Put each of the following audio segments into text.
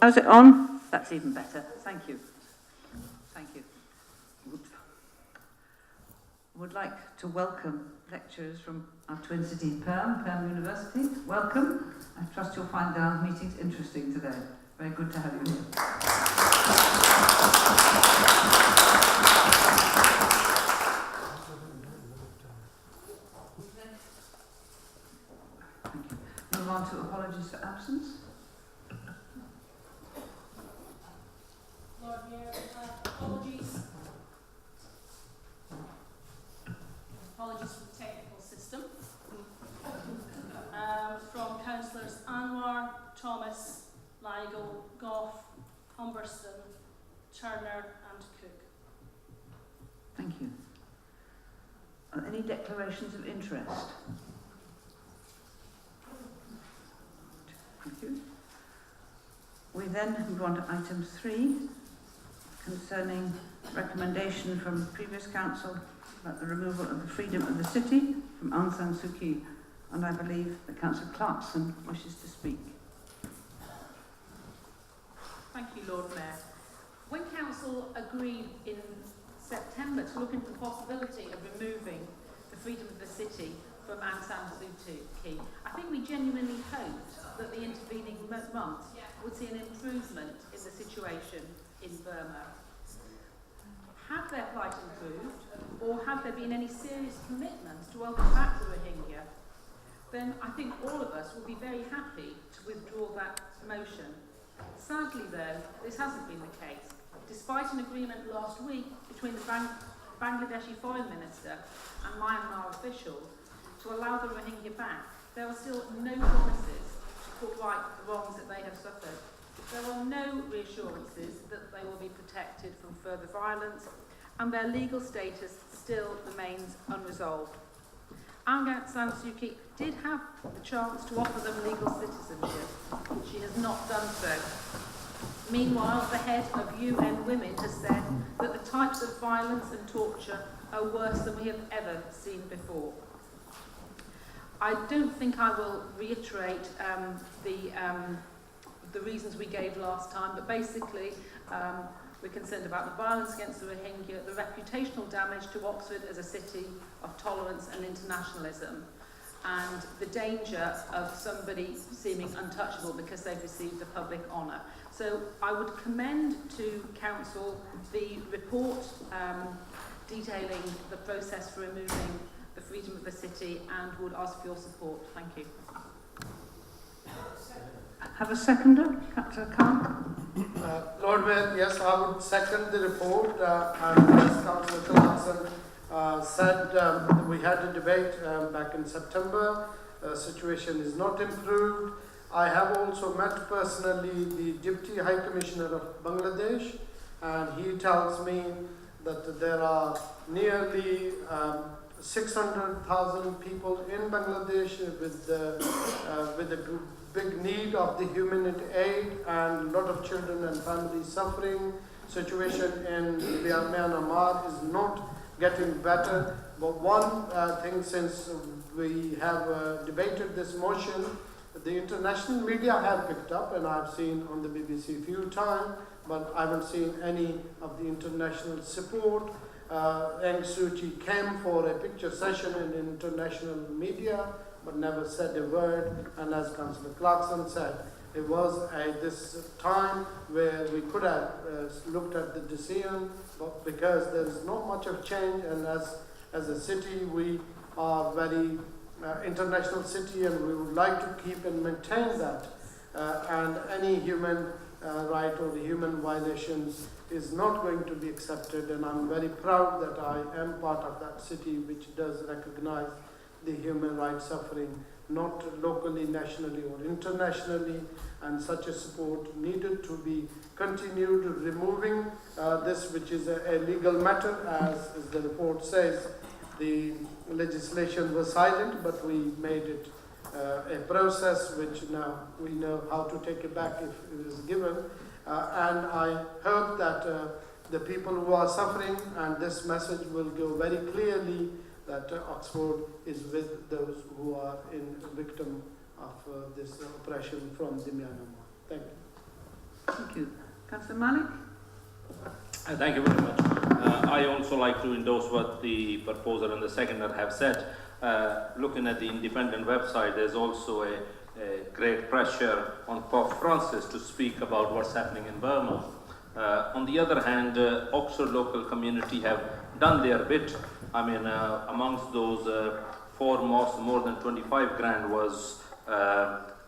Oh, is it on? That's even better. Thank you. Thank you. Would like to welcome lecturers from our twin city Perm University. Welcome. I trust you'll find our meetings interesting today. Very good to have you here. Thank you. Move on to apologies for absence. Lord Mayor, apologies. Apologies for the technical system. From Councillors Anwar, Thomas, Ligo, Gough, Humberston, Turner and Cook. Thank you. Are any declarations of interest? Thank you. We then move on to item 3, concerning recommendation from previous council about the removal of the freedom of the city from Aung San Suu Kyi. And I believe that Councillor Clarkson wishes to speak. Thank you, Lord Mayor. When Council agreed in September to look into the possibility of removing the freedom of the city from Aung San Suu Kyi, I think we genuinely hoped that the intervening months would see an improvement in the situation in Burma. Have their plight improved, or have there been any serious commitments to welcome back the Rohingya? Then I think all of us will be very happy to withdraw that motion. Sadly though, this hasn't been the case. Despite an agreement last week between the Bangladeshi Foreign Minister and Myanmar officials to allow the Rohingya back, there are still no promises to put right the wrongs that they have suffered. There are no reassurances that they will be protected from further violence, and their legal status still remains unresolved. Aung San Suu Kyi did have the chance to offer them legal citizenship. She has not done so. Meanwhile, the head of UN Women has said that the types of violence and torture are worse than we have ever seen before. I don't think I will reiterate the reasons we gave last time, but basically we're concerned about the violence against the Rohingya, the reputational damage to Oxford as a city of tolerance and internationalism, and the danger of somebody seeming untouchable because they've received the public honour. So I would commend to Council the report detailing the process for removing the freedom of the city, and would ask for your support. Thank you. Have a seconder, Councillor Khan? Lord Mayor, yes, I would second the report. And as Councillor Clarkson said, we had a debate back in September. The situation is not improved. I have also met personally the Deputy High Commissioner of Bangladesh, and he tells me that there are nearly 600,000 people in Bangladesh with a big need of the humanitarian aid, and a lot of children and families suffering. Situation in Myanmar is not getting better. But one thing, since we have debated this motion, the international media have picked up, and I've seen on the BBC a few times, but I haven't seen any of the international support. Aung Suu Kyi came for a picture session in international media, but never said a word. And as Councillor Clarkson said, it was this time where we could have looked at the decision, but because there is not much of change, and as a city we are very international city, and we would like to keep and maintain that. And any human right or human violations is not going to be accepted, and I'm very proud that I am part of that city which does recognize the human rights suffering, not locally, nationally or internationally, and such a support needed to be continued, removing this, which is a legal matter. As the report says, the legislation was silent, but we made it a process which now we know how to take it back if it is given. And I hope that the people who are suffering, and this message will go very clearly, that Oxford is with those who are in victim of this oppression from the Myanmar. Thank you. Thank you. Councillor Malik? Thank you very much. I also like to endorse what the proposer and the seconder have said. Looking at the independent website, there's also a great pressure on Pope Francis to speak about what's happening in Burma. On the other hand, Oxford local community have done their bit. I mean, amongst those 4 mosques, more than 25 grand was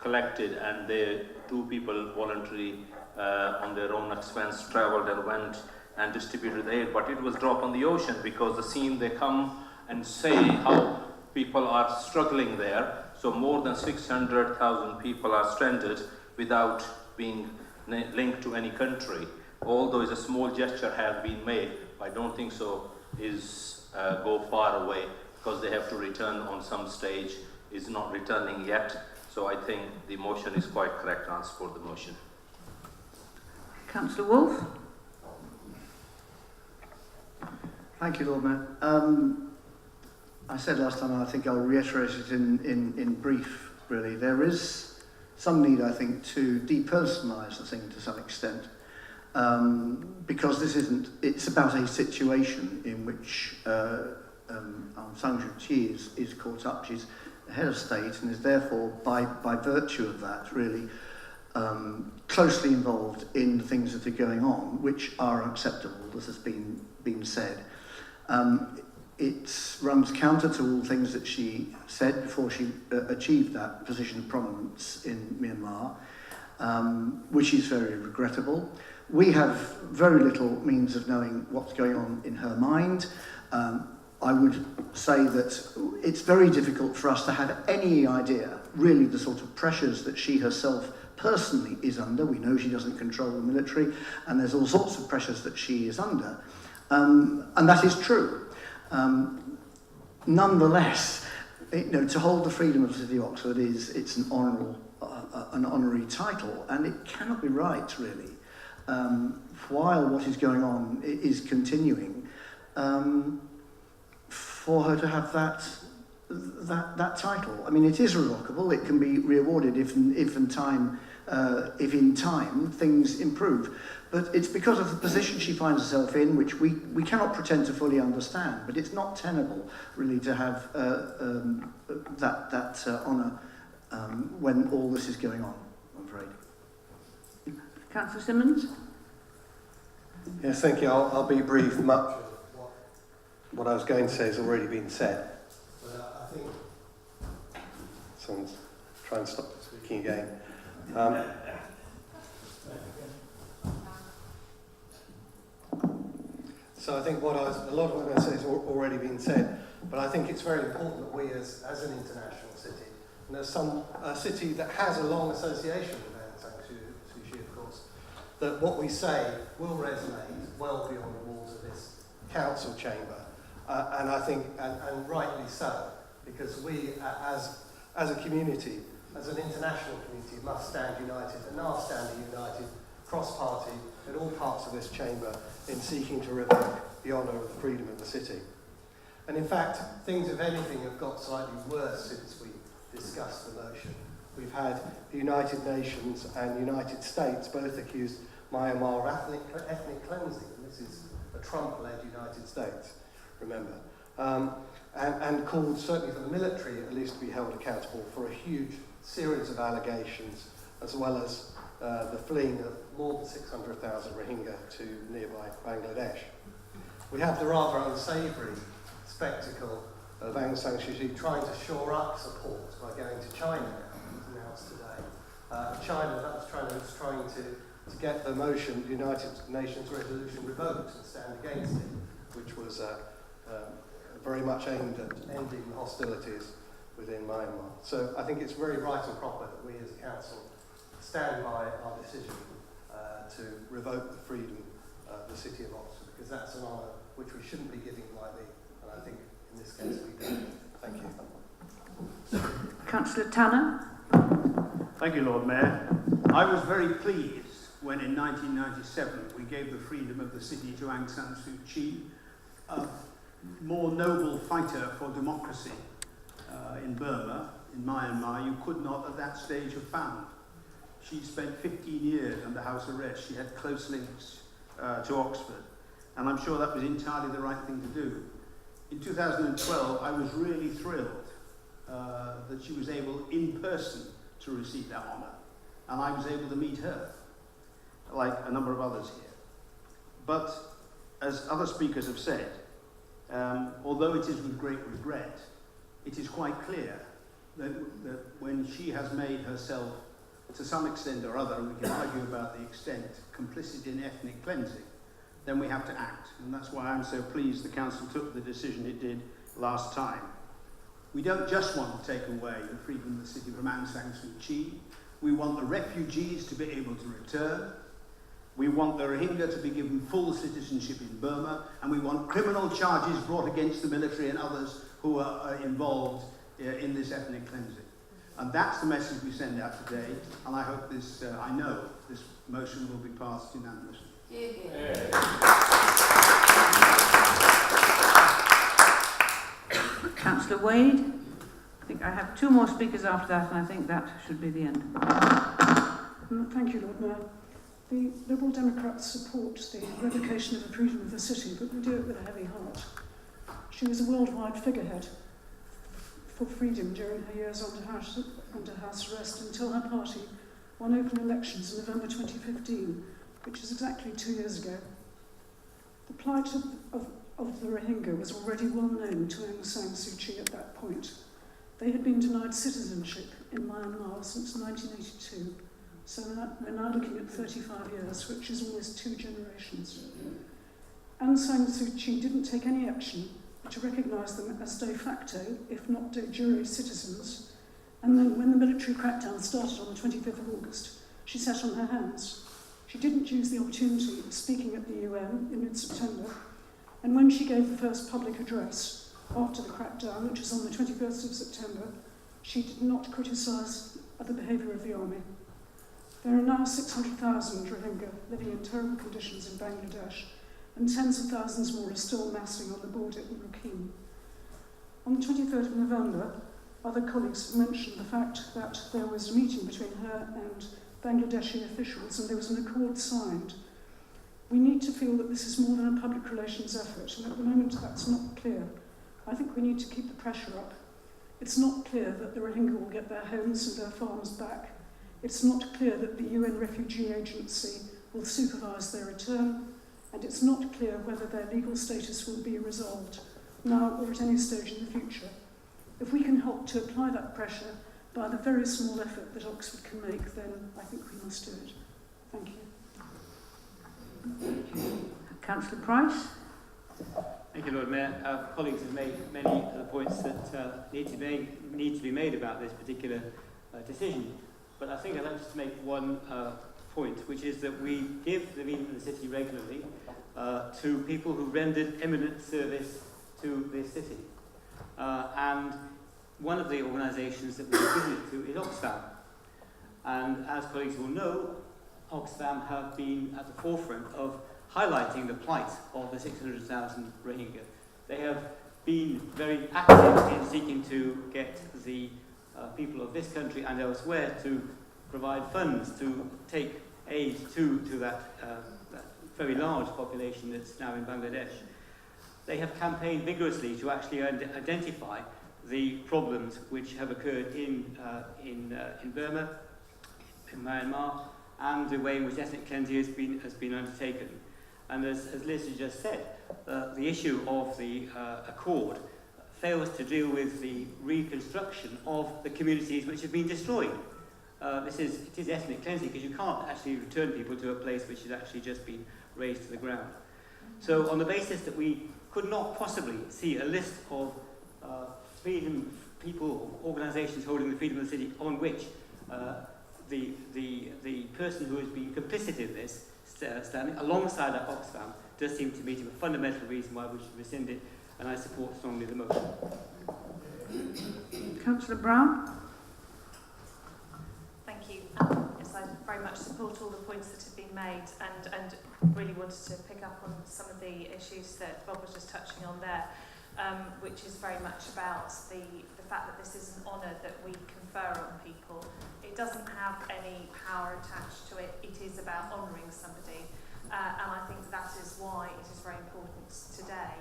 collected, and the 2 people voluntarily on their own expense travelled and went and distributed aid, but it was drop on the ocean, because the scene they come and say how people are struggling there. So more than 600,000 people are stranded without being linked to any country. Although a small gesture has been made, I don't think so is go far away, because they have to return on some stage, is not returning yet. So I think the motion is quite correct. I'll support the motion. Councillor Wolfe? Thank you, Lord Mayor. I said last time, and I think I'll reiterate it in brief, really. There is some need, I think, to depersonalise the thing to some extent, because it's about a situation in which Aung San Suu Kyi is caught up. She's the head of state and is therefore, by virtue of that, really closely involved in the things that are going on, which are unacceptable, as has been said. It runs counter to all things that she said before she achieved that position of prominence in Myanmar, which is very regrettable. We have very little means of knowing what's going on in her mind. I would say that it's very difficult for us to have any idea, really, the sort of pressures that she herself personally is under. We know she doesn't control the military, and there's all sorts of pressures that she is under. And that is true. Nonetheless, to hold the freedom of the City of Oxford it's an honorary title, and it cannot be right, really, while what is going on is continuing, for her to have that title. I mean, it is revocable. It can be re-awarded if in time things improve. But it's because of the position she finds herself in, which we cannot pretend to fully understand. But it's not tenable, really, to have that honour when all this is going on, I'm afraid. Councillor Simmons? Yes, thank you. I'll be brief. Much of what I was going to say has already been said. But I think someone's trying to stop speaking again. So I think a lot of what I'm going to say has already been said, but I think it's very important that we, as an international city, and as a city that has a long association with Aung San Suu Kyi, of course, that what we say will resonate well beyond the walls of this council chamber, and I think, and rightly so, because we, as a community, as an international community, must stand united, and are standing united, cross-party, in all parts of this chamber, in seeking to revoke the honour of the freedom of the city. And in fact, things, if anything, have got slightly worse since we discussed the motion. We've had the United Nations and United States both accused Myanmar of ethnic cleansing, and this is a Trump-led United States, remember, and called, certainly for the military at least, to be held accountable for a huge series of allegations, as well as the fleeing of more than 600,000 Rohingya to nearby Bangladesh. We have the rather unsavoury spectacle of Aung San Suu Kyi trying to shore up support by going to China now, as announced today. China that's trying to get the motion, the United Nations resolution, revoked and stand against it, which was very much aimed at ending the hostilities within Myanmar. So I think it's very right and proper that we as a council stand by our decision to revoke the freedom of the City of Oxford, because that's an honour which we shouldn't be giving lightly, and I think in this case we do. Thank you. Councillor Tanner? Thank you, Lord Mayor. I was very pleased when in 1997 we gave the freedom of the city to Aung San Suu Kyi, a more noble fighter for democracy in Burma, in Myanmar, you could not at that stage have found. She spent 15 years under house arrest. She had close links to Oxford, and I'm sure that was entirely the right thing to do. In 2012, I was really thrilled that she was able, in person, to receive that honour, and I was able to meet her, like a number of others here. But, as other speakers have said, although it is with great regret, it is quite clear that when she has made herself, to some extent or other, and we can argue about the extent, complicit in ethnic cleansing, then we have to act. And that's why I'm so pleased the Council took the decision it did last time. We don't just want to take away the freedom of the city from Aung San Suu Kyi. We want the refugees to be able to return. We want the Rohingya to be given full citizenship in Burma, and we want criminal charges brought against the military and others who are involved in this ethnic cleansing. And that's the message we send out today, and I hope this, I know this motion will be passed unanimously. Councillor Wade. I think I have two more speakers after that, and I think that should be the end. Thank you, Lord Mayor. The Liberal Democrats support the revocation of the freedom of the city, but we do it with a heavy heart. She was a worldwide figurehead for freedom during her years under house arrest until her party won open elections in November 2015, which is exactly 2 years ago. The plight of the Rohingya was already well known to Aung San Suu Kyi at that point. They had been denied citizenship in Myanmar since 1982, so we're now looking at 35 years, which is almost 2 generations. Aung San Suu Kyi didn't take any action to recognise them as de facto, if not de jure, citizens, and then when the military crackdown started on the 25th of August, she sat on her hands. She didn't use the opportunity of speaking at the UN in mid-September, and when she gave the first public address after the crackdown, which was on the 21st of September, she did not criticise the behaviour of the army. There are now 600,000 Rohingya living in terrible conditions in Bangladesh, and tens of thousands more are still massing on the border in Rakhine. On the 23rd of November, other colleagues mentioned the fact that there was a meeting between her and Bangladeshi officials, and there was an accord signed. We need to feel that this is more than a public relations effort, and at the moment that's not clear. I think we need to keep the pressure up. It's not clear that the Rohingya will get their homes and their farms back. It's not clear that the UN Refugee Agency will supervise their return, and it's not clear whether their legal status will be resolved, now or at any stage in the future. If we can help to apply that pressure by the very small effort that Oxford can make, then I think we must do it. Thank you. Councillor Price. Thank you, Lord Mayor. Colleagues have made many of the points that need to be made about this particular decision. But I think I'd like to make one point, which is that we give the Freedom of the City regularly to people who rendered eminent service to this city. And one of the organisations that we give it to is Oxfam. And as colleagues will know, Oxfam have been at the forefront of highlighting the plight of the 600,000 Rohingya. They have been very active in seeking to get the people of this country and elsewhere to provide funds to take aid to that very large population that's now in Bangladesh. They have campaigned vigorously to actually identify the problems which have occurred in Burma, in Myanmar, and the way in which ethnic cleansing has been undertaken. And as Liz has just said, the issue of the accord fails to deal with the reconstruction of the communities which have been destroyed. It is ethnic cleansing because you can't actually return people to a place which has actually just been razed to the ground. So on the basis that we could not possibly see a list of freedom people, organisations holding the freedom of the city on which the person who has been complicit in this standing alongside that Oxfam does seem to me to be a fundamental reason why we should rescind it, and I support strongly the motion. Councillor Brown. Thank you. Yes, I very much support all the points that have been made, and really wanted to pick up on some of the issues that Bob was just touching on there. which is very much about the fact that this is an honour that we confer on people. It doesn't have any power attached to it. It is about honouring somebody. And I think that is why it is very important today,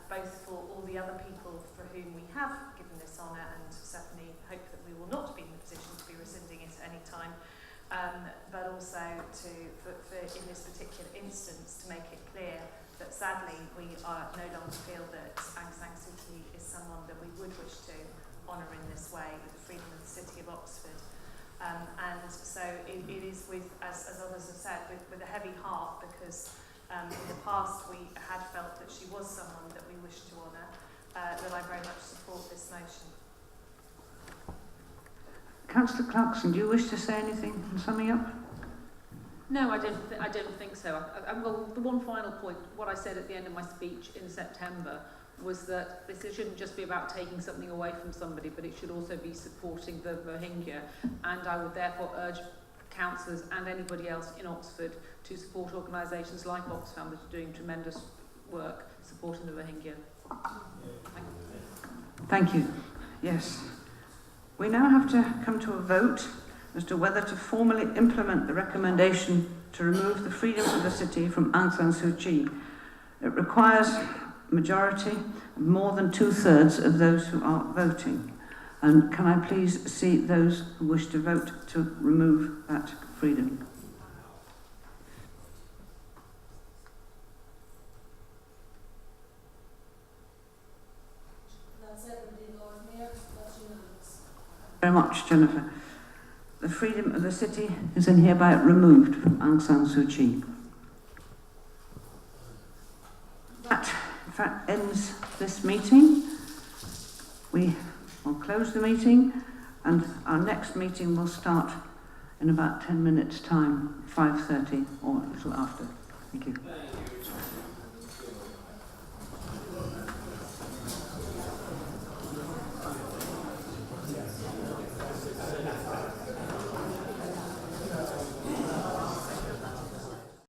both for all the other people for whom we have given this honour, and certainly hope that we will not be in the position to be rescinding it at any time, but also for in this particular instance to make it clear that sadly we no longer feel that Aung San Suu Kyi is someone that we would wish to honour in this way with the freedom of the City of Oxford. And so it is with, as others have said, with a heavy heart, because in the past we had felt that she was someone that we wished to honour, that I very much support this motion. Councillor Clarkson, do you wish to say anything in summing up? No, I don't think so. Well, the one final point, what I said at the end of my speech in September, was that this shouldn't just be about taking something away from somebody, but it should also be supporting the Rohingya. And I would therefore urge councillors and anybody else in Oxford to support organisations like Oxfam that are doing tremendous work supporting the Rohingya. Thank you. Yes. We now have to come to a vote as to whether to formally implement the recommendation to remove the freedom of the city from Aung San Suu Kyi. It requires a majority of more than 2/3 of those who are voting. And can I please see those who wish to vote to remove that freedom? That's everybody, Lord Mayor. That's unanimous. Very much, Jennifer. The freedom of the city is in hereby removed from Aung San Suu Kyi. That, in fact, ends this meeting. We will close the meeting, and our next meeting will start in about 10 minutes' time, 5:30 or a little after. Thank you.